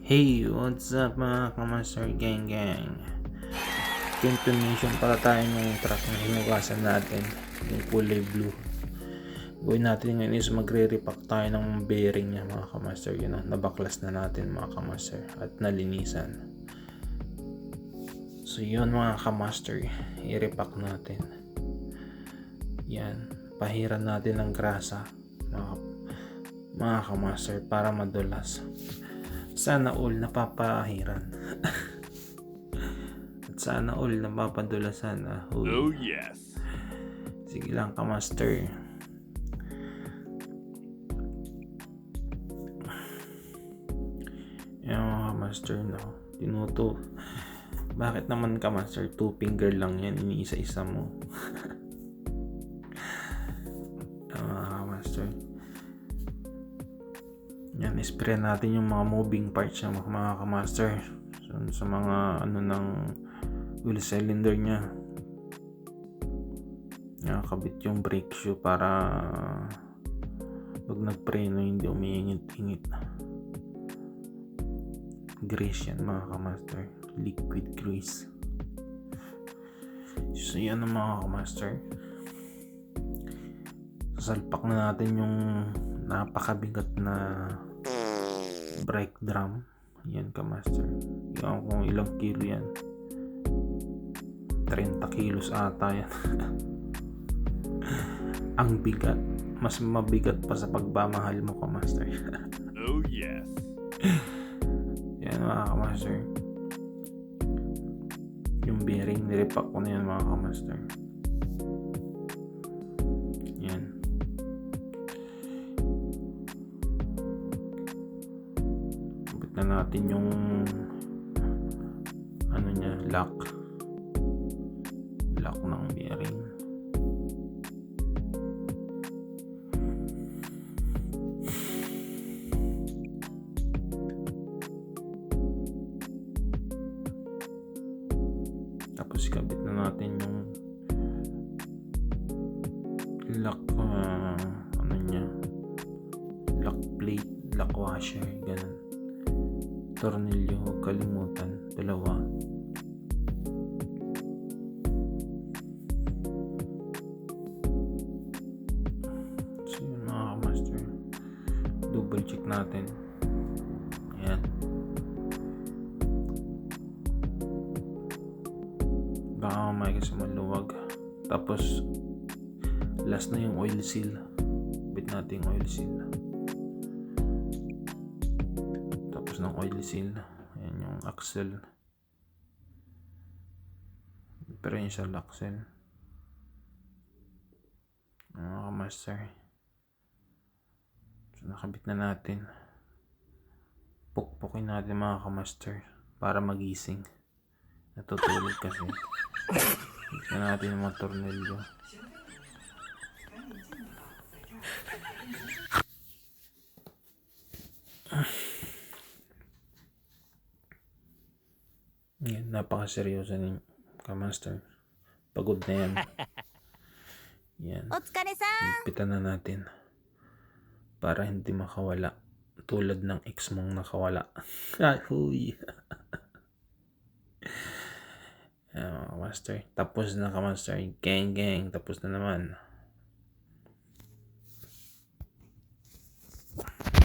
Hey, what's up mga kamaster gang gang? Continuation para tayo ng truck na hinugasan natin, yung kulay blue. Gawin natin ngayon is magre-repack tayo ng bearing niya mga kamaster. Yun ang nabaklas na natin mga kamaster at nalinisan. So yun mga kamaster, i-repack natin. Yan, pahiran natin ng grasa mga kamaster para madulas. Sana all napapahiran. At sana all napapadulasan. Oh yes. Sige lang kamaster. Yan mga kamaster no. Tinuto. Bakit naman kamaster? 2 finger lang yan. Iniisa-isa mo. Yan mga kamaster. Yan, spray natin yung mga moving parts ng mga kamaster. So, sa mga ng wheel cylinder nya. Nakakabit yung brake shoe para pag nagpreno hindi umiingit-ingit. Grease yan mga kamaster. Liquid grease. So yan ang mga kamaster. Sasalpak na natin yung napakabigat na brake drum. Yan kamaster. Yan kung ilang kilo yan. 30 kilos ata yan. Ang bigat. Mas mabigat pa sa pagmamahal mo kamaster. Oh yes. Yan mga kamaster. Yung bearing nirepack ko na yan mga kamaster. Yan. Kapit na natin yung lock ng bearing. Tapos kabit na natin yung lock lock plate, lock washer, ganun. Tornilyo, huwag kalimutan, 2. So yun mga kamaster, double check natin. Ayan, baka mamaya kasi maluwag. Tapos last na yung oil seal. Bit natin yung oil seal. Tapos ng oil seal, ayan yung axle, differential axle. Mga kamaster, so nakabit na natin. Pukpukin natin mga kamaster para magising. Natutulog kasi. Bit na natin yung mga tornilyo. Yan, napakaseryoso ni kamaster. Pagod na yan. Yan. Higpitan na natin para hindi makawala. Tulad ng ex mong nakawala. Huy. Yan, kamaster. Tapos na kamaster. Gang gang. Tapos na naman.